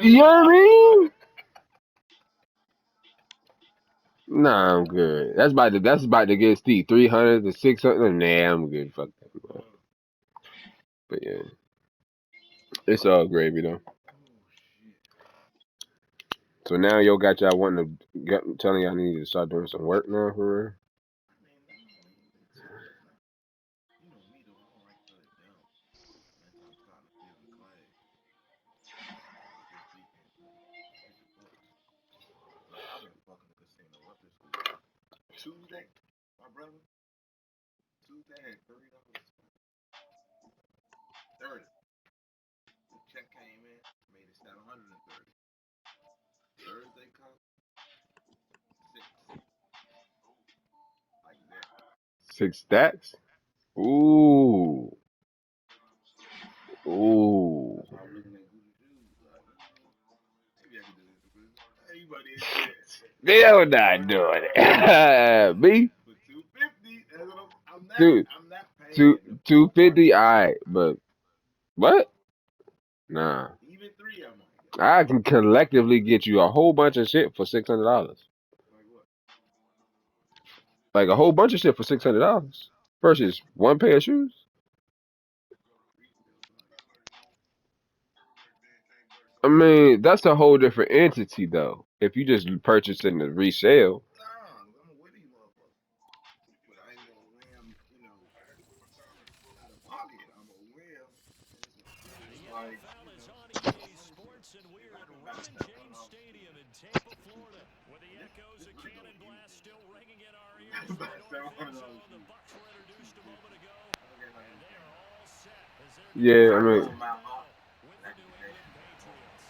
You know what I mean? Nah, I'm good. That's about to get steep. 300 to 600. Nah, I'm good. Fuck that, bro. But yeah, it's all gravy though. So now yo got y'all wanting to telling y'all need to start doing some work now for real. Six stacks. Ooh, ooh. They're not doing it. Me, dude. 250. All right, but what? Nah. I can collectively get you a whole bunch of shit for $600. Like a whole bunch of shit for $600 versus one pair of shoes. I mean, that's a whole different entity though. If you just purchasing the resale, The NFL is on EA Sports, and we're at Raymond James Stadium in Tampa, Florida, where the echoes of Cannon Blast still ringing in our ears from the north end zone. The Bucks were introduced a moment ago, and they are all set as they're getting yeah. I set to mean, do battle with the New England Patriots.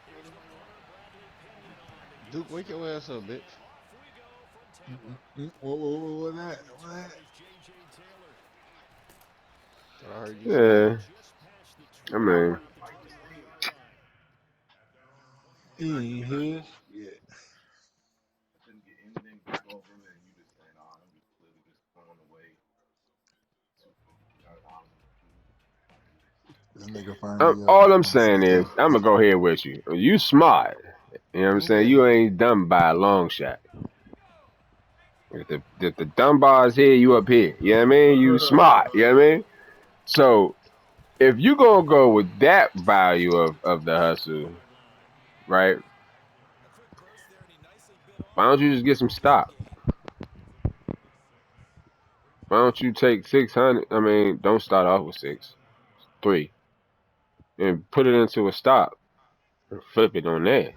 Here's reporter Bradley Pinion on to give Duke, us wake the your ass latest. up, bitch. Off we go from Tampa. What that? What Return that? is J.J. Taylor. Thought I heard you snoring. yeah. Just past the I 20 mean, at the 21-yard line. He ain't here. Yeah. This nigga finally all I'm on saying is, 600. I'm gonna go here with you. You smart. You know what I'm saying? Okay. You ain't dumb by a long shot. If the dumb bars here, you up here. You know what I mean? You smart. You know what I mean? So if you gonna go with that value of the hustle, right? Why don't you just get some stock? Why don't you take 600? I mean, don't start off with six, three, and put it into a stock and flip it on there.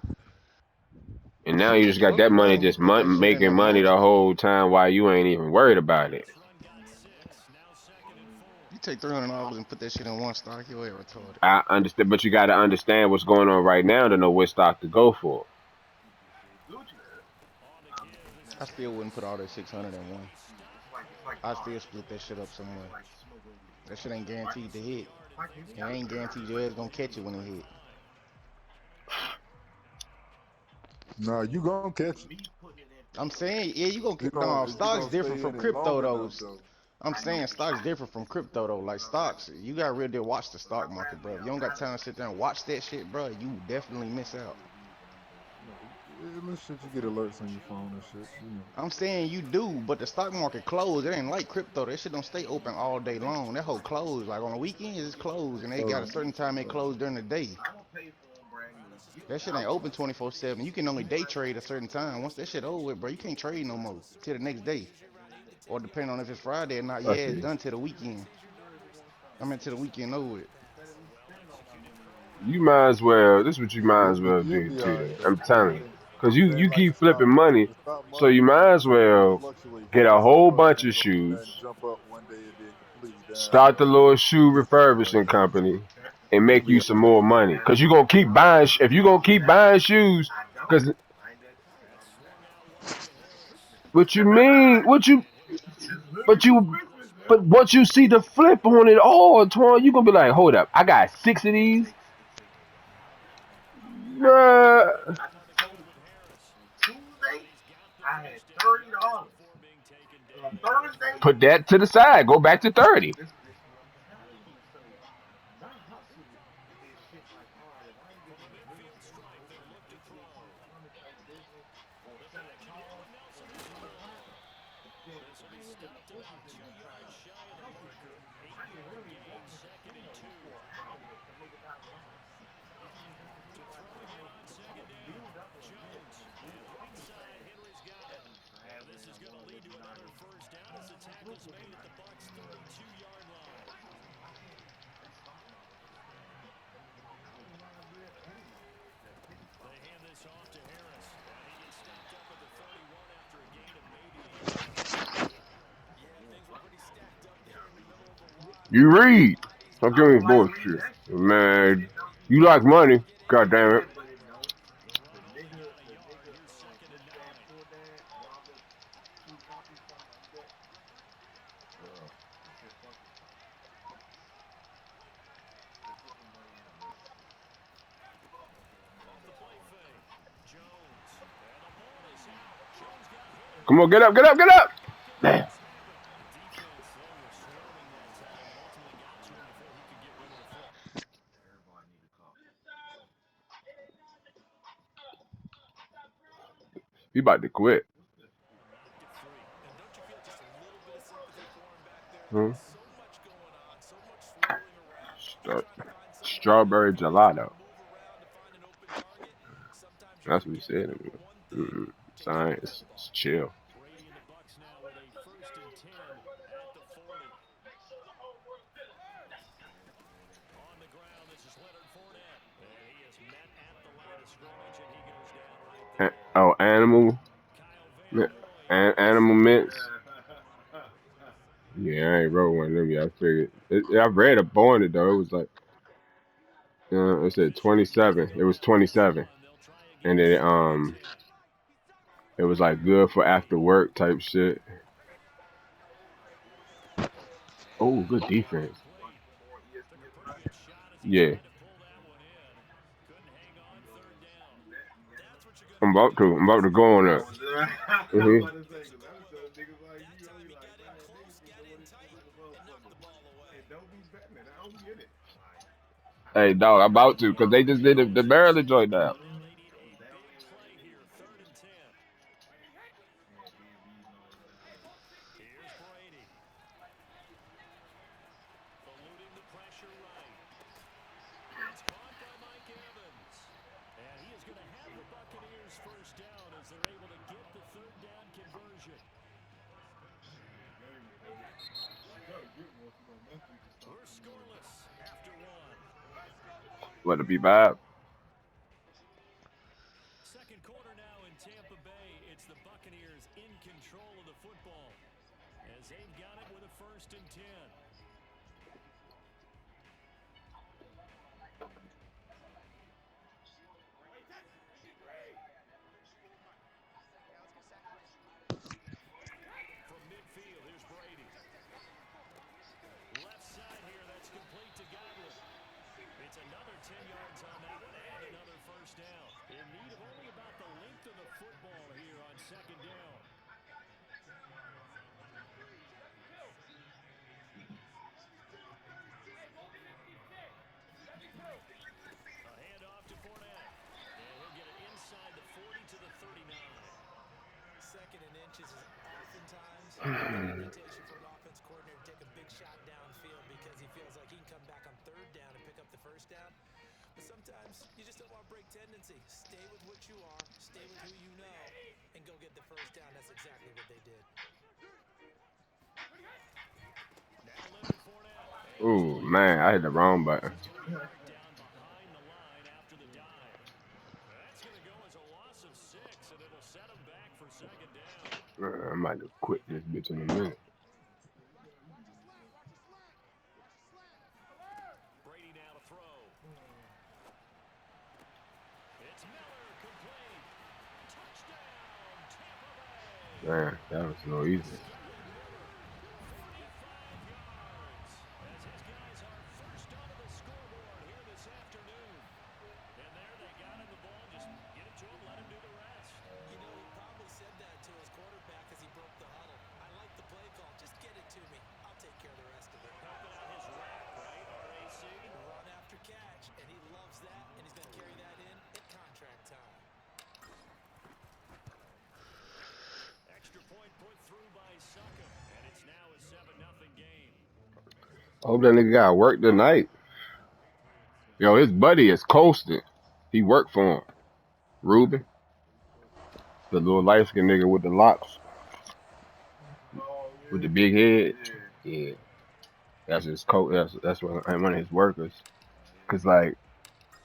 And now you just got Fuck that you, I money ain't gonna just put that shit in making a money month. the whole time while you ain't even worried about it. This run got 6. Now 2nd and 4. You take $300 and put that shit in one stock, you ain't retarded. I understand, but you got to understand what's going on right now to know what stock to go for. On to give is I still Taylor. wouldn't put all that 600 in one. He stopped I still split that shit up somewhere. That shit ain't guaranteed to hit. 1 yard It ain't guaranteed your ass gonna catch it when it hit. Nah, you gonna catch it. I'm saying, yeah, you gonna You gonna no if you stocks gonna different stay from in it crypto long though. enough though. I'm saying stocks different from crypto though. Like stocks, you gotta really watch the stock market, bro. If you don't got time to sit there and watch that shit, bro, you definitely miss out. Let's shit you get alerts on your phone and shit. You know. I'm saying you do, but the stock market closed. It ain't like crypto. That shit don't stay open all day long. That whole closed. Like on the weekends, it's closed, and they got a certain time they close during the day. That shit ain't open 24/7. You can only day trade a certain time. Once that shit over with, bro, you can't trade no more till the next day. Or depending on if it's Friday or not, I yeah, it's see. done till the weekend. I mean, till the weekend over with. You might as well. This is what you might as well You'll do be too. alright though. I'm telling you, because you And like keep flipping money, the stock so you market might as can well fluctuate get a fast. The whole bunch motherfucker of ain't gonna do nothing, shoes, jump up one day and then completely down start the little shoe instantly. refurbishing company, and You'll make be you some more money. Because you gonna keep buying. If you gonna keep buying shoes, because what you mean? But you, but once you see the flip on it all, Twan, you gonna be like, hold up, I got six of these, bruh. Put that to the side. Go back to 30. This will be stopped about 2 yards shy of the marker. 8-yard gain, 2nd and 2. To throw again on 2nd down. Jones. And right side, Henry's got it. And this is going to lead to another first down as the tackle's made at the Bucs' 32-yard line. They hand this off to Harris. And he gets stopped up at the 31 after a gain of maybe a yard. Yeah, things were pretty stacked up there in the middle of the line. You read. Don't give me bullshit. Man, you like money. God damn it. The run only got a yard. Here's 2nd and 9. Off the play fake. Jones. And the ball is out. Jones got hit. Come on, get up, get up, get up. Damn. The defense, though, was swarming that time and ultimately got to him before he could get rid of the football. He about to quit. Knocked it free. And don't you feel just a little bit of sympathy for him back there? Hmm? So much going on, so much swirling around. He's trying to find somewhere to Strawberry go. He's got to gelato. move around to find an open target. Sometimes you That's what he forget said. the number one thing takes Sorry, care of the it's ball. chill. Brady and the Bucs now with a 1st and 10 at the 40. On the ground, this is Leonard Fournette. And he is met at the line of scrimmage, and he goes down right there. Oh, animal. Kyle Van Noy. Animal mints. Yeah, I ain't wrote one of them yet. I figured. I read up on it though. It was like, it said 27. It was 27, They'll try and again, then 2nd and 10. it was like good for after work type shit. Oh, good defense. Complete. Took a pretty good shot as he Yeah, tried to pull that one in. Couldn't hang on 3rd down. That's what you're going to do in I'm those about to go on that. situations. You Mm-hmm. want to push the ball. That time he got in close, got in tight, and knocked the ball away. Hey, dog, I'm about to, because they just did the Maryland joint now. Now they need a big play here, 3rd and 10. Here's Brady. Eluding the pressure right. It's caught by Mike Evans. And he is going to have the Buccaneers 1st down as they're able to get the 3rd down conversion. We're scoreless after 1. Let it be bad. 2nd quarter now in Tampa Bay. It's the Buccaneers in control of the football as they've got it with a 1st and 10. From midfield, here's Brady. Left side here, that's complete to Godwin. It's another 10 yards on that one and another 1st down. In need of only about the length of the football here on 2nd down. A handoff to Fournette. And he'll get it inside the 40 to the 39. 2nd and inches is oftentimes the reputation for an offense coordinator to take a big shot downfield because he feels like he can come back on 3rd down and pick up the 1st down. But sometimes you just don't want to break tendency. Stay with what you are, stay with who you know, and go get the 1st down. That's exactly what they did. Now Leonard Fournette. Ooh, man, I hit the wrong button. He's going to be marked down behind the line after the dive. That's going to go as a loss of 6, and it'll set him back for 2nd down. I might have quit this bitch in a minute. Brady now to throw. It's Miller, complete. Touchdown, Tampa Bay. Man, that was no easy. 45 yards. As his guys are first onto the scoreboard here this afternoon. And there they got him the ball. Just get it to him, let him do the rest. You know, he probably said that to his quarterback as he broke the huddle. I like the play call. Just get it to me. I'll take care of the rest of it. Helping out his rack, right? RAC. Run after catch, and he loves that, and he's going to carry that in at contract time. Extra point put through by I hope that nigga got work tonight. Yo, his buddy is coasting. He worked for him. Ruben, the little light skinned nigga with the locks, with the big head. Yeah, that's his That's one of his workers. Cause like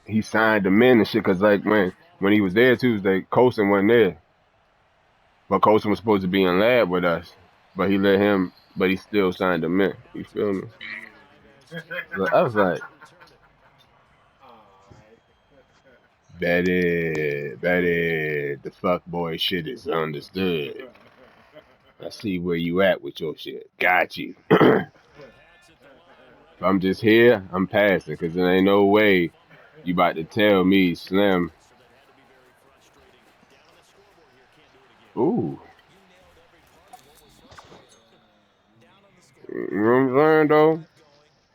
he signed them in and shit. Cause like when he was there Tuesday, Colson wasn't there, but Colson was supposed to be in lab with us, but he let him. But he still signed him in. You feel me? So I was like, Betty, the fuck boy shit is understood. I see where you at with your shit. Got you. If I'm just here, I'm passing, cause there ain't no way you about to tell me Slim. Ooh, You nailed every part of what was frustrating. Down on the you scoreboard, know what I'm saying though? got going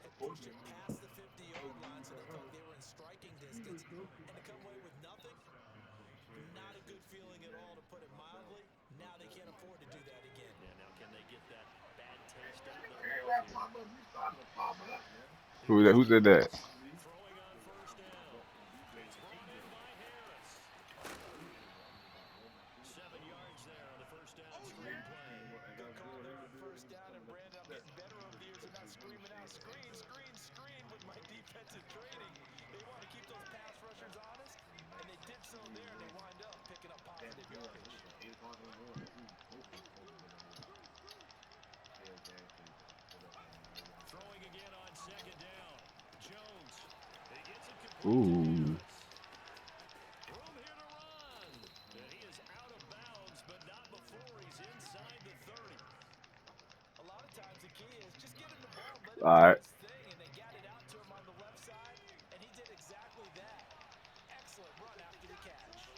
and pushed it past the 50-yard line so they felt like they were in striking distance. And to come away with nothing, not a good feeling at all, to put it mildly. Now they can't afford to do that again. Yeah, now can they get that bad taste out of their mouth here? Who that? Who said that? Throwing on first down. It's brought in by Harris. 7 yards there on the first down screenplay. Good call there on first down. And Brandon, I'm getting better over the years at not screaming out, screen, screen, screen with my defensive training. They want to keep those pass rushers honest, and they did so there, and they wind up picking up positive yardage. Throwing again on second down. Jones. He gets it complete to Ooh, Harris. Room here to run. And he is out of bounds, but not before he's inside the 30. A lot of times the key is just get him the ball, let him all do right. his thing, and they got it out to him on the left side, and he did exactly that. Excellent run after the catch.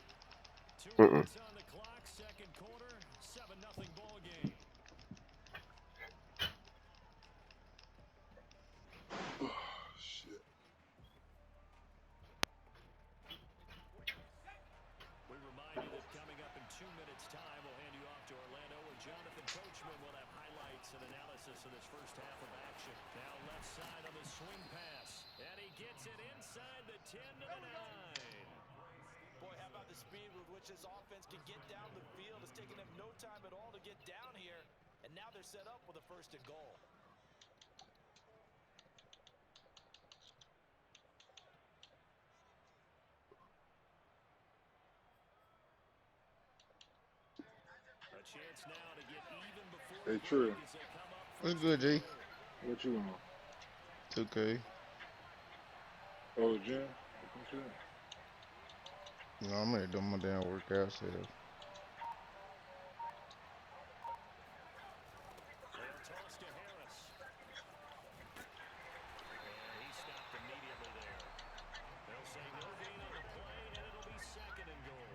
2 Mm-mm. minutes on the clock, second quarter, 7-0 ball game. Shit. We remind you that coming up in 2 minutes' time, we'll hand you off to Orlando, where Jonathan Coachman will have highlights and analysis of this first half of action. Now left side on the swing pass, and he gets it inside the 10 to the 9. Boy, how about the speed with which this offense can get down the field? It's taken them no time at all to get down here, and now they're set up with a first and goal. A chance now to get even before Hey, the Trey, break as they come up What's first good, and G? goal. what you on? 2K. Oh, Jen? What you You know, I'm ready to do my damn workout shit. They'll toss to Harris. And he stopped immediately there. They'll say no gain on the play, and it'll be second and goal.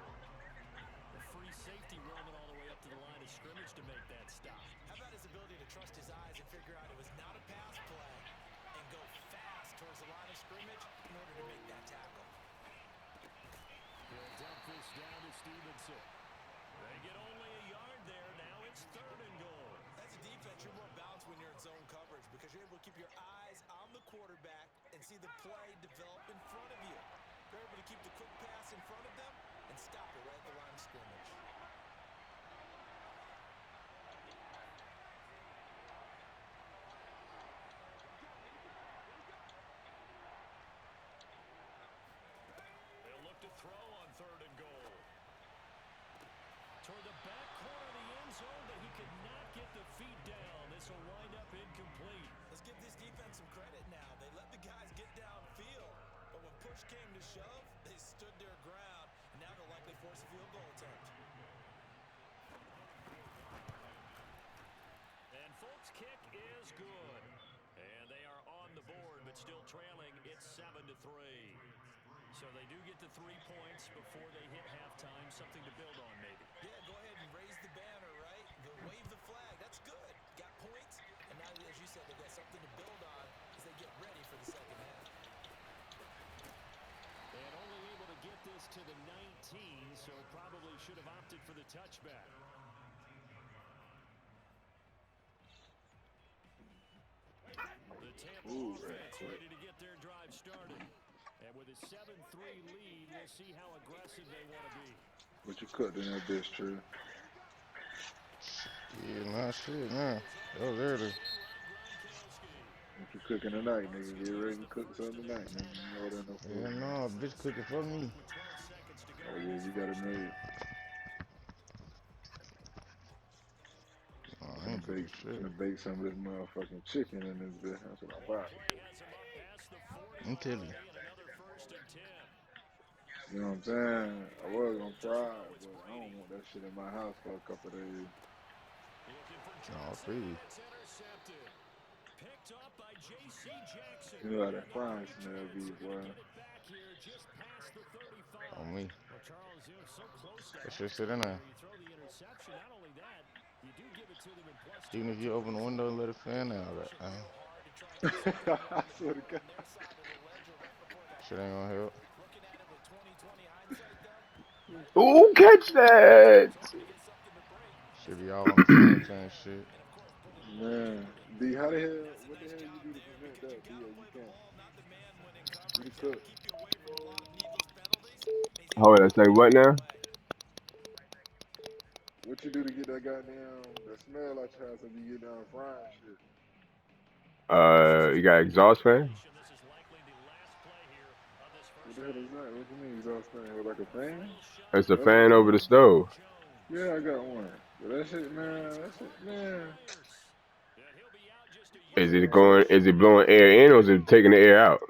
The free safety roaming all the way up to the line of scrimmage to make that stop. How about his ability to trust his eyes and figure out it was not a pass play and go fast towards the line of scrimmage in order to make that tackle? He'll dump this down to Stevenson. They get only a yard there. Now it's third and goal. As a defense, you're more balanced when you're in zone coverage because you're able to keep your eyes on the quarterback and see the play develop in front of you. You're able to keep the quick pass in front of them and stop it right at the line of scrimmage. They'll look to throw on third and goal. Toward the back corner of the end zone, but he could not get the feet down. This will wind up incomplete. Let's give this defense some credit now. They let the guys get downfield, but when push came to shove, they stood their ground, and now they'll likely force a field goal attempt. And Folk's kick is good. And they are on the board, but still trailing. It's 7-3. So they do get the 3 points before they hit halftime. Something to build on, maybe. Yeah, go ahead and raise the banner, right? Wave the flag. That's good. Got points, and now, as you said, they've got something to build on as they get ready for the second half. And only able to get this to the 19, so probably should have opted for the touchback. The Tampa ready to get their drive started. And with a 7-3 lead, we'll see how aggressive they want to be. What you cooked in that bitch, Trey? Yeah, nah, shit, nah. That was early. What you cooking tonight, nigga? Get ready to cook something tonight, nigga. You ain't ordering no food, Yeah, man. no, bitch cooking for me. Oh yeah, you got it made. Oh, I Finna ain't bake, cooking shit. finna bake some of this motherfucking chicken in this bitch. That's what I'm about. I'm telling you. You know what I'm saying? I was gonna fry it, but I don't want that shit in my house for a couple of days. No, free. Picked up by J.C. Jackson. You know how that And now frying Rich smell be, Ends are going boy. to get it back here just past the 35. On me. Well, Charles, you know, so close to That shit sit halftime in there. here. You throw the interception. Not only that, you do give it to them in plus Even if you open the territory. window and let it fan out, I swear to God. shit ain't gonna help. Looking at it with 2020 hindsight, though, might be Ooh, catch that! trying to get something to break. Shit be all on the frame change shit. And of course, putting the ball in Man, play. D, how the hell, That's a what the nice hell you job do to there prevent because you that, D, got to or you play the can't? ball, not the man when in You the coverage. That'll cook. keep you away from a lot of needless penalties. And he's able Hold to on, knock say one what out of now? the way. What you do to get that goddamn, that smell out your house if you get down frying shit? You got exhaust fan? What the hell is that? What you mean exhaust fan? With like a fan? It's a Electric fan over the fan? stove. Yeah, I got one. But that shit, man. Is it Man, going? Is it blowing air in or is it taking the air out?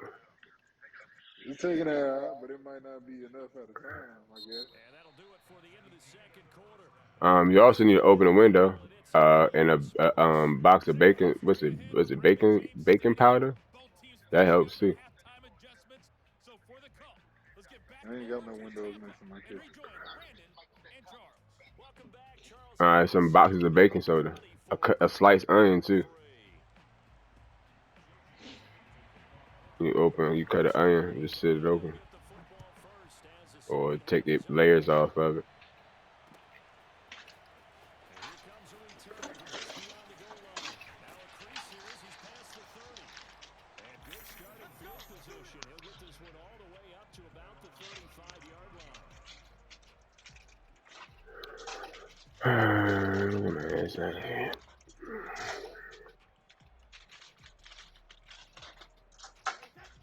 it's taking it out, but it might not be enough at a time, I guess. And that'll do it for the end of the second quarter. You also need to open a window. And a box of bacon. What's it? Was it bacon? Bacon powder? That helps too. I ain't got no windows next to my kitchen. Welcome back, Charles. Some boxes of baking soda. A sliced onion too. You cut an onion, just sit it open, or take the layers off of it. And here comes a return from just beyond the goal line. Now a crease here as he's past the 30. And good starting field position. He'll get this one all the way up to about the 35-yard line. Where's that here?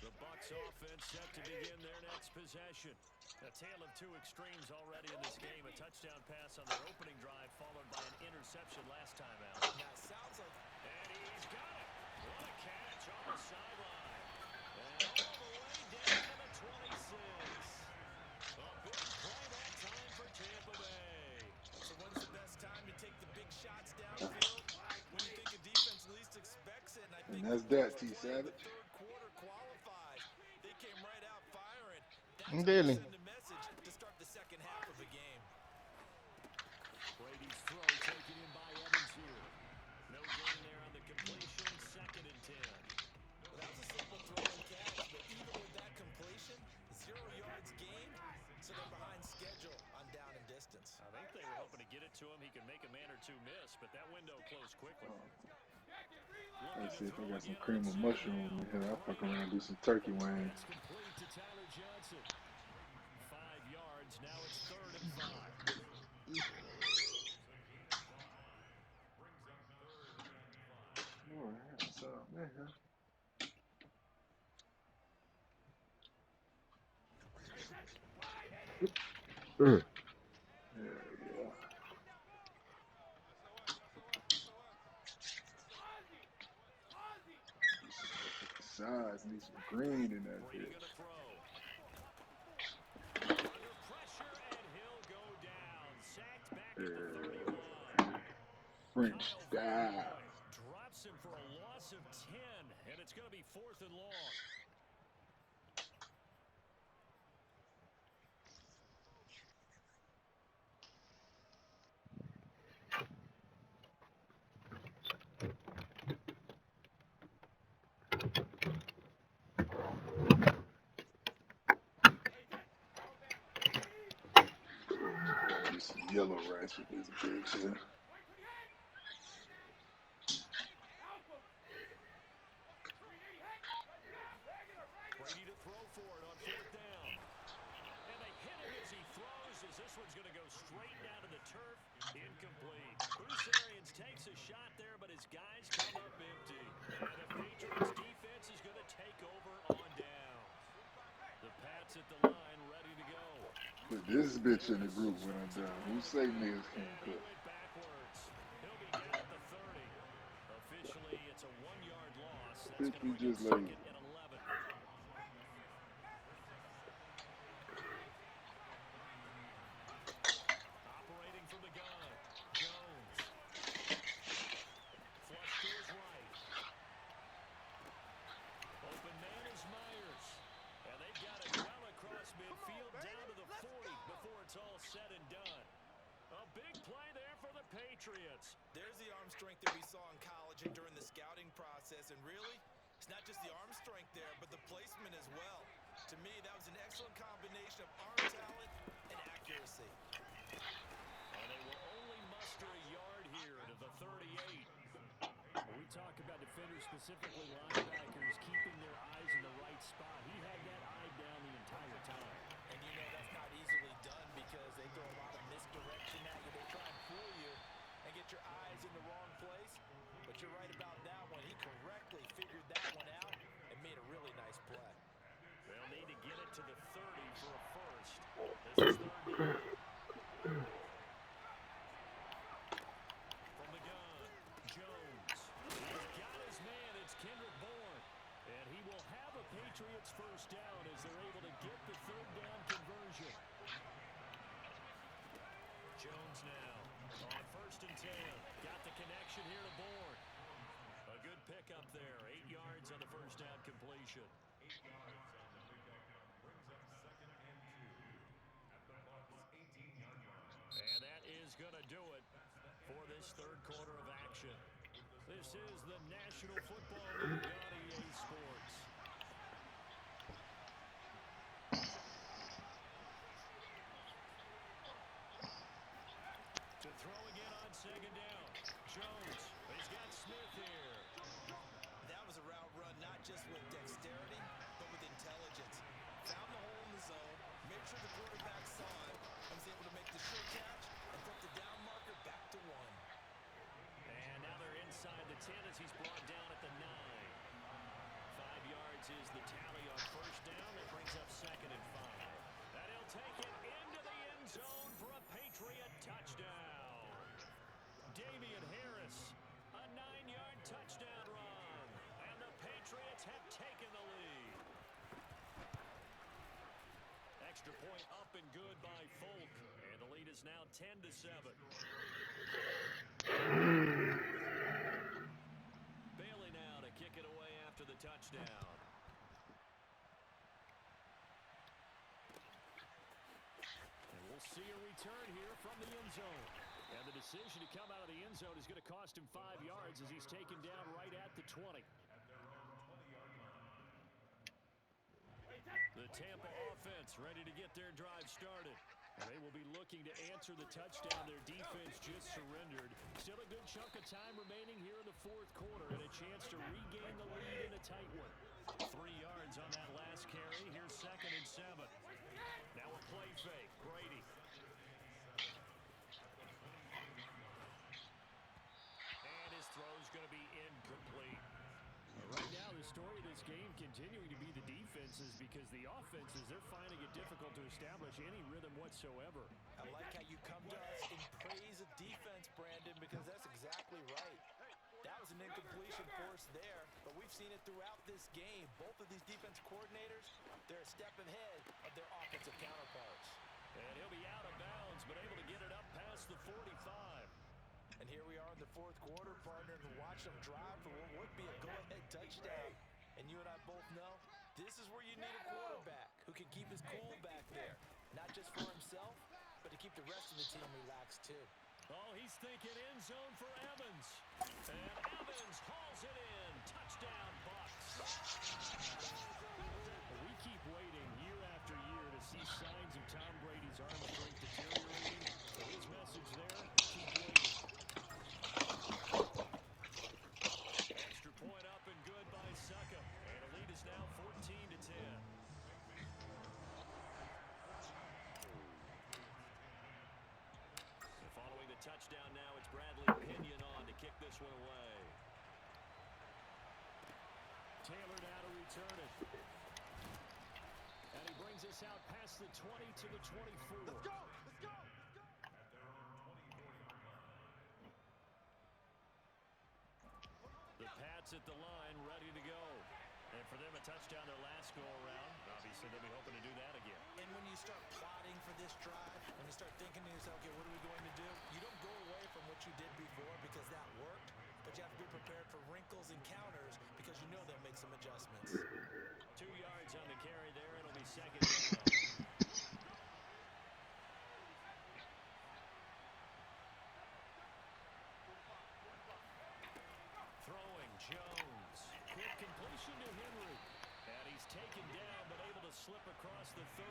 The Bucs offense set to begin their next possession. A tale of two extremes already in this game. A touchdown pass on their opening drive followed by an interception last time out. Now, it sounds like... And he's got it. What a catch on the sideline. And all the way down to the 26. A big play that time for Tampa Bay. So when's the best time to take the big shots downfield? When you think a defense least expects it, and I And think that's the that, first T play of the Savage. third quarter qualifies. They came right out firing. That's I'm going to dealing. send a message to start the second half of the game. Brady's throw taken in by Evans here. No gain there on the completion. 2nd and 10. Well, that was a simple throw and catch, but even with that completion, 0 yards gained, so they're behind schedule on down and distance. I think they were hoping to get it to him. He could make a man or two miss, but that window closed quickly. Let's see if I got some cream of mushroom in here. I'll fuck around and do some turkey wings. Pass complete to Tyler Johnson. 5 yards. Now it's 3rd and 5. Oh, what's up, man? Mm. Yeah. Size need some green in that Brady bitch. gonna throw. Under pressure, and he'll go down. Sacked back at the 31. French Kyle Van style. Noy drops him for a loss of 10, and it's going to be 4th and long. Do some yellow rice with this bitch here. this one's going to go straight down to the turf. Incomplete. Bruce Arians takes a shot there, but his guys come up empty. And the Patriots defense is going to take over on down. The Pats at the line, ready to go. Put this bitch in the group when I'm done. Who say niggas can't He cook? went backwards. He'll be down at the 30. Officially, it's a 1-yard loss. That's Bitch, going to you bring up just lazy. second and 11. Operating from the gun, Jones. Flush to his right. Open man is Myers. And they've got it well across midfield down to the 40 before it's all said and done. A big play there for the Patriots. There's the arm strength that we saw in college and during the scouting process. And really, it's not just the arm strength there, but the placement as well. To me, that was an excellent combination of arm talent and accuracy. And they will only muster a yard here to the 38. When we talk about defenders, specifically linebackers, keeping their eyes in the right spot, he had that eye down the entire time. And you know that's not easily done because they throw a lot of misdirection at you. They try and fool you and get your eyes in the wrong place. But you're right about that one. He correctly figured that one out and made a really nice play. They'll need to get it to the 30 for a first. This is third down. From the gun, Jones. He's got his man. It's Kendrick Bourne. And he will have a Patriots first down as they're able to get the third down conversion. Jones now on 1st and 10. Got the connection here to Bourne. A good pickup there. 8 yards on the first down completion. 8 yards on the pickup brings up 2nd and 2 at the Bucs 18-yard line. And that is going to do it for this third quarter of action. This is the National Football League on EA Sports. To throw again on 2nd down. Jones. He's got Smith here. That was a route run not just with dexterity, but with intelligence. Found the hole in the zone, made sure the quarterback saw it, and was able to make the sure catch and flip the down marker back to 1. And now they're inside the 10 as he's brought down at the 9. 5 yards is the tally on first down. That brings up 2nd and 5. And he'll take it into the end zone for a Patriot touchdown. Damian Harris, a 9-yard touchdown run. And the Patriots have taken the lead. Extra point up and good by Folk. And the lead is now 10-7. Bailey now to kick it away after the touchdown. And we'll see a return here from the end zone. And the decision to come out of the end zone is going to cost him 5 yards as he's taken down right at the 20. The Tampa offense ready to get their drive started. And they will be looking to answer the touchdown their defense just surrendered. Still a good chunk of time remaining here in the fourth quarter and a chance to regain the lead in a tight one. 3 yards on that last carry. Here's 2nd and 7. Now a play fake. Brady. And his throw's going to be incomplete. Right now, the story of this game continuing to be the defenses because the offenses, they're finding it difficult to establish any rhythm whatsoever. I like how you come to us in praise of defense, Brandon, because that's exactly right. That was an incompletion force there, but we've seen it throughout this game. Both of these defense coordinators, they're a step ahead of their offensive counterparts. And he'll be out of bounds, but able to get it up past the 45. And here we are in the fourth quarter, partner, and watch them drive for what would be a go-ahead touchdown. And you and I both know this is where you need a quarterback who can keep his cool back there. Not just for himself, but to keep the rest of the team relaxed too. Oh, he's thinking end zone for Evans. And Evans hauls it in. Touchdown, Bucs. We keep waiting year after year to see signs of Tom Brady's arm strength deteriorating. So his message there, keep waiting. Extra point up and good by Succa. And the lead is now 14-10. this one away. Taylor now to return it. And he brings us out past the 20 to the 24. Let's go! Let's go! The Pats at the line, ready to go. And for them, a touchdown their last go-around. Obviously, they'll be hoping to do that again. And when you start plotting for this drive, when you start thinking to yourself, okay, what are we going to do? You don't go away from what you did before because that worked, but you have to be prepared for wrinkles and counters because you know they'll make some adjustments. 2 yards on the carry there. It'll be second down. Throwing Jones. Quick completion to Henry. And he's taken down, but able to slip across the 35.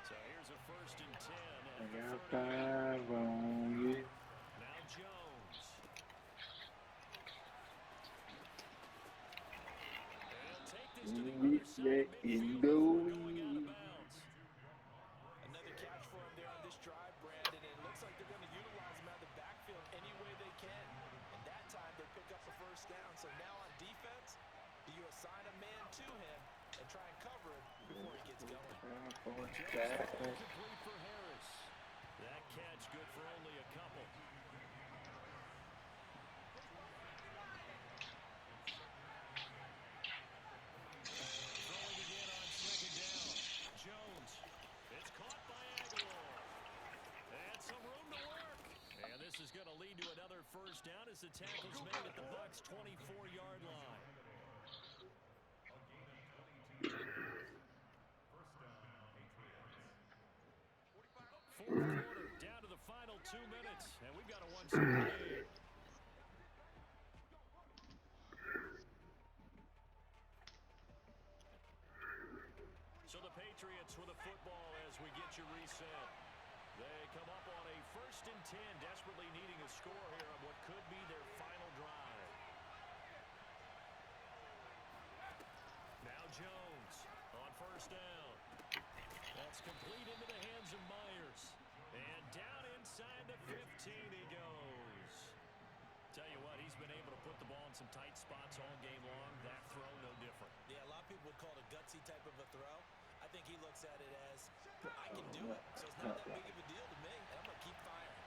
So here's a 1st and 10 I at the got 30. 5 on you. Now Jones. They'll take this to the other side of midfield before going out of bounds. Another catch for him there on this drive, Brandon, and it looks like they're going to utilize him out of the backfield any way they can. And that time they pick up a 1st down. So now on defense, do you assign a man to him and try and cover him before he gets going? Complete for Harris. That catch good for only a couple. Throwing again on 2nd down. Jones. It's caught by Aguilar. And some room to work. And this is going to lead to another 1st down as the tackle's made at the Bucs' 24-yard line. Fourth quarter, down to the final 2 minutes, and we've got a one-score game. So the Patriots with a football as we get you reset. They come up on a 1st and 10, desperately needing a score here on what could be their final drive. Now Jones on 1st down. That's complete into the hands of Myers. And down inside the 15 he goes. Tell you what, he's been able to put the ball in some tight spots all game long. That throw, no different. Yeah, a lot of people would call it a gutsy type of a throw. I think he looks at it as, I can do it, so it's not that big of a deal to me, and I'm going to keep firing.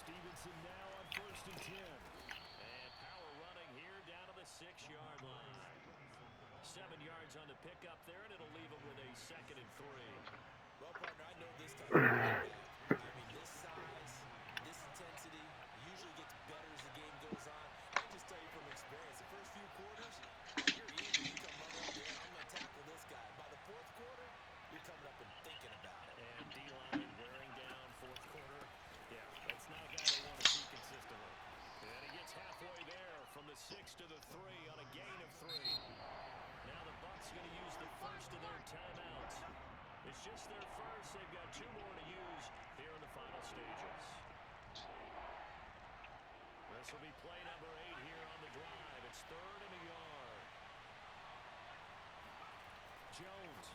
Stevenson now on 1st and 10. And power running here down to the 6-yard line. 7 yards on the pickup there, and it'll leave him with a 2nd and 3. Well, partner, I know this type of running back. I mean, this size, this intensity usually gets better as the game goes on. I just tell you from experience, the first few quarters, you're easy. You come running up there, I'm going to tackle this guy. By the 4th quarter, you're coming up and thinking about it. And D-line wearing down 4th quarter. Yeah, that's not a guy they want to see consistently. And he gets halfway there from the 6 to the 3 on a gain of 3. Now the Bucs going to use the first of their timeouts. It's just their first. They've got 2 more to use here in the final stages. This will be play number 8 here on the drive. It's 3rd and a yard. Jones.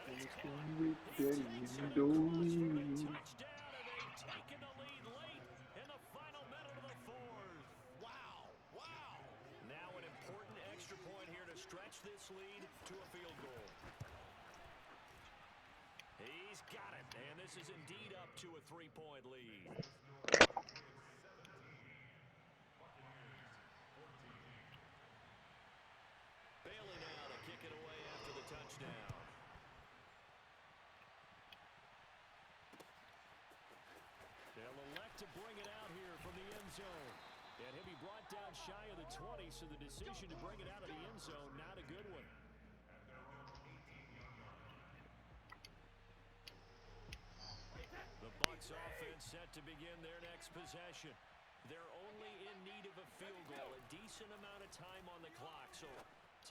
Anything with that Indomie. Touchdown, and they've taken the lead late in the final minute of the 4th. Wow, wow. Now an important extra point here to stretch this lead to a field goal. He's got it, and this is indeed up to a 3-point lead. Bailey now to kick it away after the touchdown. They'll elect to bring it out here from the end zone. And he'll be brought down shy of the 20, so the decision to bring it out of the end zone, not a good one. The Bucs offense set to begin their next possession. They're only in need of a field goal, a decent amount of time on the clock. So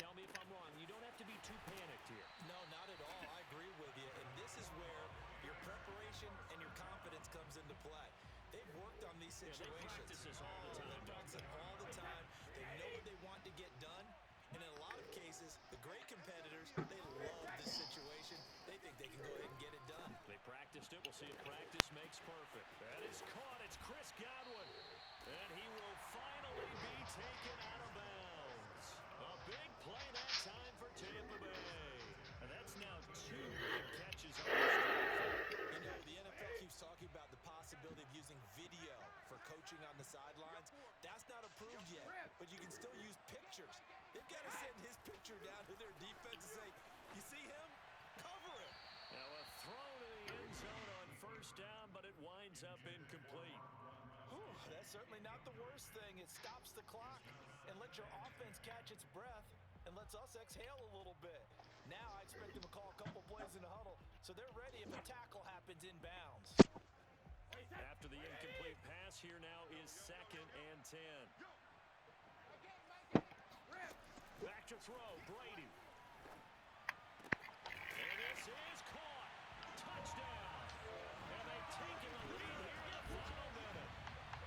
tell me if I'm wrong. You don't have to be too panicked here. No, not at all. I agree with you. And this is where your preparation and your confidence comes into play. They've worked on these situations. They practice this all the time. They practice it all the time. They know what they want to get done. And in a lot of cases, the great competitors, they love this situation. They think they can go ahead and get it done. They Practiced it. We'll see if practice makes perfect. That is caught. It's Chris Godwin. And he will finally be taken out of bounds. A big play that time for Tampa Bay. And that's now 2 big catches on this drive. You know, the NFL keeps talking about the possibility of using video for coaching on the sidelines. That's not approved yet, but you can still use pictures. They've got to send his picture down to their defense and say, you see him? Cover him. Now a throw to the end zone on first down, but it winds up incomplete. Whew, that's certainly not the worst thing. It stops the clock and lets your offense catch its breath and lets us exhale a little bit. Now I expect them to call a couple plays in the huddle so they're ready if a tackle happens inbounds. After the incomplete pass, here now is 2nd and 10. Back to throw, Brady. And this is caught. Touchdown. And they've taken the lead here in the final minute.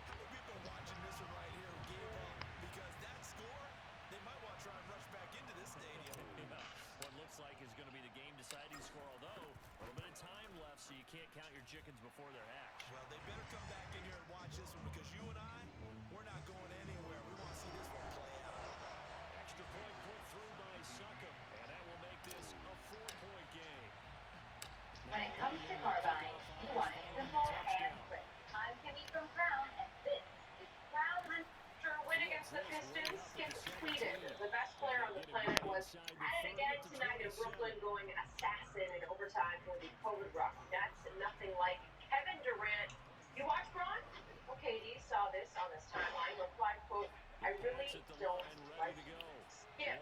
How many people are watching this one right here who gave up? Because that score, they might want to try and rush back into this stadium. Yeah, what looks like is going to be the game-deciding score, although a little bit of time left, so you can't count your chickens before they're hatched. Well, they better come back in here and watch this one because you and I, we're not going anywhere. We want to see this one play out. Extra point put through by Suckham, and that will make this a 4-point game. When it comes to carbine, you want it simple and quick. I'm Kimmy from Crown, and this is Crown Hunter win against the Pistons. Skip tweeted the best player on the planet was at it again tonight in Brooklyn, going assassin in overtime for the COVID Rock Nuts. Nothing like Kevin Durant. You watch Braun? Well, KD saw this on his timeline. Replied, quote, I really don't like Skip.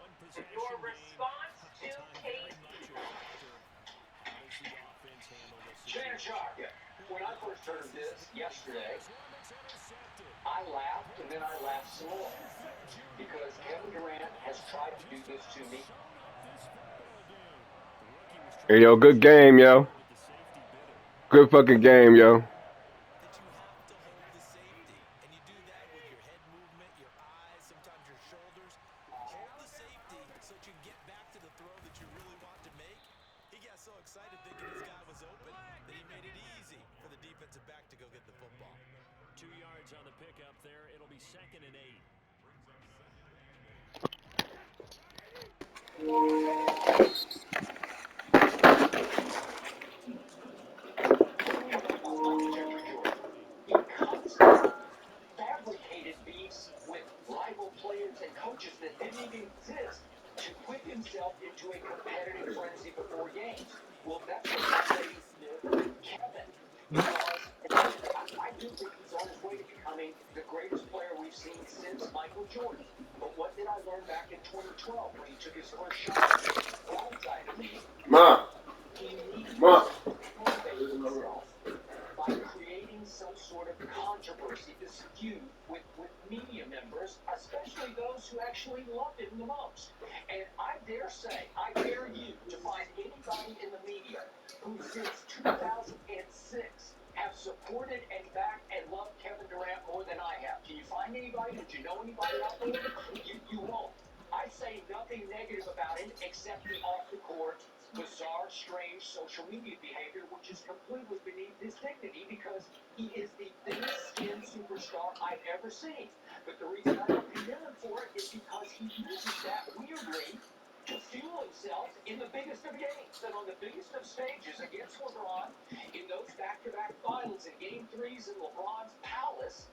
Your response to KD. Shannon, when I first heard of this yesterday, I laughed, and then I laughed some more. Because Kevin Durant has tried to do this to me. Hey, yo, good game, yo. Good fucking game, yo. That you have to hold the safety. And you do that with your head movement, your eyes, sometimes your shoulders. Hold the safety so that you can get back to the throw that you really want to make. He got so excited thinking his guy was open that he made it easy for the defensive back to go get the football. 2 yards on the pickup there. It'll be 2nd and 8. Fabricated beefs with rival players and coaches that didn't even exist to whip himself into a competitive frenzy before games. Well, that's what separates Kevin. Because I do think he's on his way to becoming the greatest player we've seen since Michael Jordan. But what did I learn back in 2012 when he took his first shot? Blindsided me. He needs to motivate himself by creating some sort of controversy, dispute with media members, especially those who actually loved him the most. And I dare say, I dare you to find anybody in the media who since 2006 have supported and backed and loved Kevin Durant more than I have. Can you find anybody? Did you know anybody out there? You won't. I say nothing negative about him except the off-the-court, bizarre, strange social media behavior, which is completely beneath his dignity because he is the thinnest skinned superstar I've ever seen. But the reason I don't condemn him for it is because he uses that weirdly to fuel himself in the biggest of games. And on the biggest of stages against LeBron, in those back-to-back finals in Game 3s in LeBron's palace,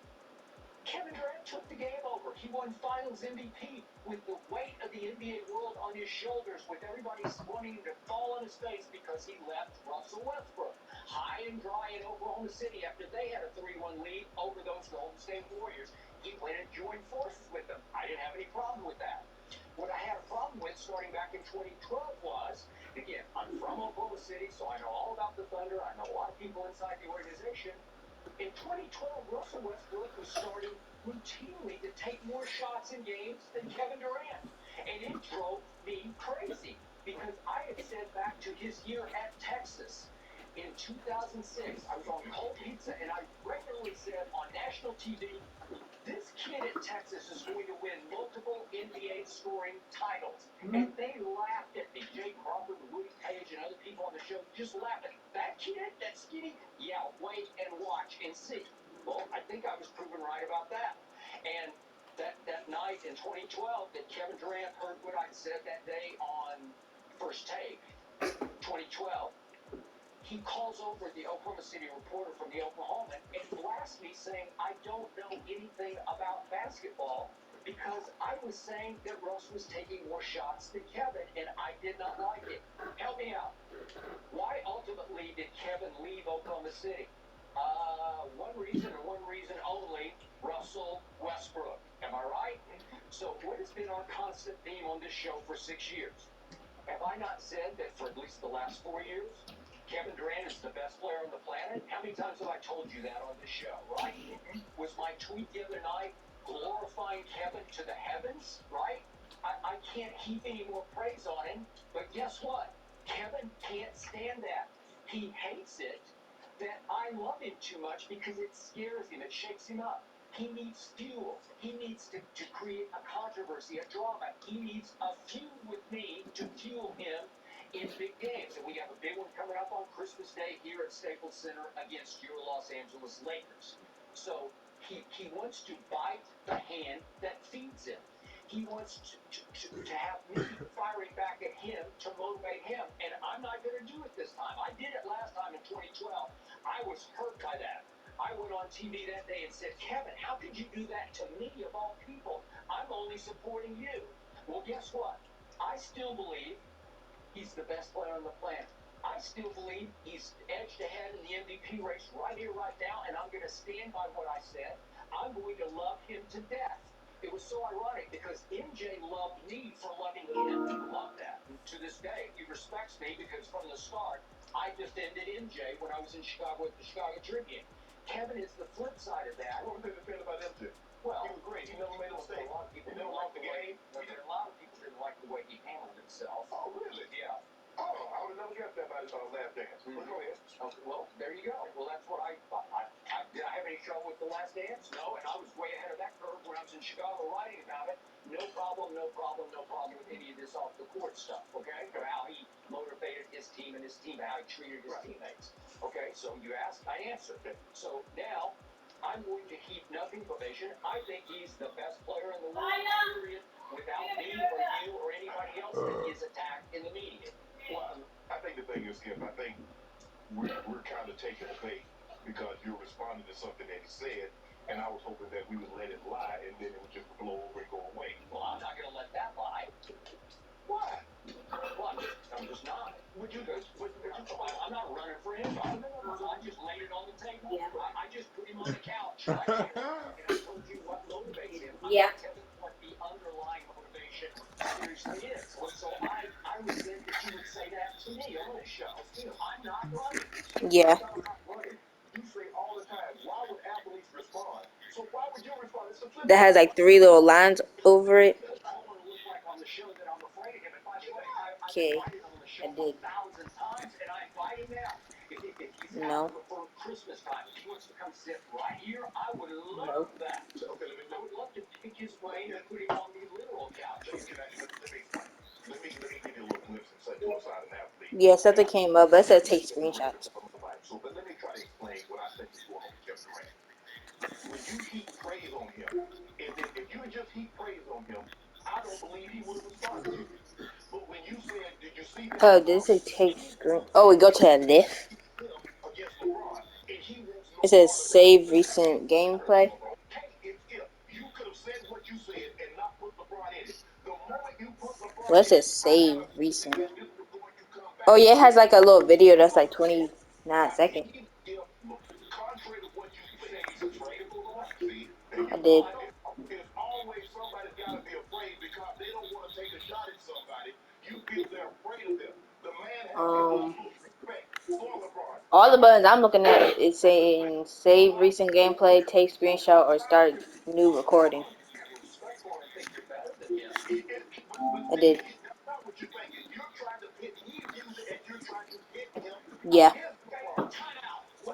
Kevin Durant took the game over. He won Finals MVP with the weight of the NBA world on his shoulders, with everybody wanting him to fall on his face because he left Russell Westbrook high and dry in Oklahoma City after they had a 3-1 lead over those Golden State Warriors. He went and joined forces with them. I didn't have any problem with that. What I had a problem with starting back in 2012 was, again, I'm from Oklahoma City, so I know all about the Thunder. I know a lot of people inside the organization. In 2012, Russell Westbrook was starting routinely to take more shots in games than Kevin Durant. And it drove me crazy because I had said back to his year at Texas in 2006, I was on Cold Pizza, and I regularly said on national TV, this kid at Texas is going to win multiple NBA scoring titles. And they laughed at me. Jay Crawford, Woody Page, and other people on the show just laughed at me. That's That kid, that skinny, yeah, wait and watch and see. Well, I think I was proven right about that. And that night in 2012 that Kevin Durant heard what I said that day on First Take, 2012, he calls over the Oklahoma City reporter from the Oklahoman and blasts me saying I don't know anything about basketball because I was saying that Russ was taking more shots than Kevin and I did not like it. Help me out. Why ultimately did Kevin leave Oklahoma City? One reason and one reason only, Russell Westbrook. Am I right? So what has been our constant theme on this show for 6 years? Have I not said that for at least the last 4 years, Kevin Durant is the best player on the planet? How many times have I told you that on this show, right? Was my tweet the other night glorifying Kevin to the heavens, right? I can't heap any more praise on him, but guess what? Kevin can't stand that. He hates it that I love him too much because it scares him, it shakes him up. He needs fuel. He needs to create a controversy, a drama. He needs a feud with me to fuel him in big games. And we have a big one coming up on Christmas Day here at Staples Center against your Los Angeles Lakers. So he wants to bite the hand that feeds him. He wants to have me firing back at him to motivate him. And I'm not going to do it this time. I did it last time in 2012. I was hurt by that. I went on TV that day and said, Kevin, how could you do that to me of all people? I'm only supporting you. Well, guess what? I still believe he's the best player on the planet. I still believe he's edged ahead in the MVP race right here, right now, and I'm going to stand by what I said. I'm going to love him to death. It was so ironic because MJ loved me for loving him. He loved that. And to this day, he respects me because from the start, I defended MJ when I was in Chicago at the Chicago Tribune. Kevin is the flip side of that. What was the defend about MJ? Well, he was great. He never made a mistake. A lot of people didn't like the way. A lot of people didn't like the way he handled himself. Oh, really? Yeah. Oh, I would have never guessed that by the last dance. Go ahead. Okay, well, there you go. Well, that's what did I have any trouble with the last dance? No, and I was way ahead of that curve when I was in Chicago writing about it. No problem, no problem, no problem with any of this off the court stuff, okay? Or how he motivated his team and his team, how he treated his teammates. Okay, so you asked, I answered. So now I'm going to heap nothing but vision. I think he's the best player in the world, period, without me or you or anybody else that is attacked in the media. Well, I think the thing is, Skip, I think we're kind of taking a bait because you're responding to something that he said, and I was hoping that we would let it lie and then it would just blow over and go away. Well, I'm not going to let that lie. Why? Well, I'm just not. Would you just? I'm not running for him. So I just laid it on the table. Yeah. I just put him on the couch right here, and I told you what motivates him. Yeah. I'm telling you what the underlying motivation seriously is. So I resent that you would say that to me on this show. I'm not running. Yeah. I'm not running. You say all the time, why would athletes respond? So why would you respond? It's a flip. That has like 3 little lines over it. I don't want to look like on the show that I'm afraid of him. By the way, okay, I did. 1,000 times, and I invite him now. If he's out for Christmas time, if he wants to come sit right here, I would love that. So, okay, I would love to pick his brain and put him on the literal couch. Let me give you a little glimpse inside an athlete. Yeah, something came up, but it said take screenshots. So, but let me try to explain what I think is going on with Kevin Durant. When you heap praise on him, if you just heap praise on him, I don't believe he would have responded to you. But when you said, did you see that? Oh, did it say take screen? Oh, we go to the lift. It says save recent gameplay. Well, it says save recent. Oh, yeah, it has like a little video that's like 29 seconds. I did. There's always somebody's got to be afraid because they don't want to take a shot at somebody. You feel they're afraid of them. The man has respect for LeBron. All the buttons I'm looking at is saying save recent gameplay, take screenshot, or start new recording. I did. Yeah.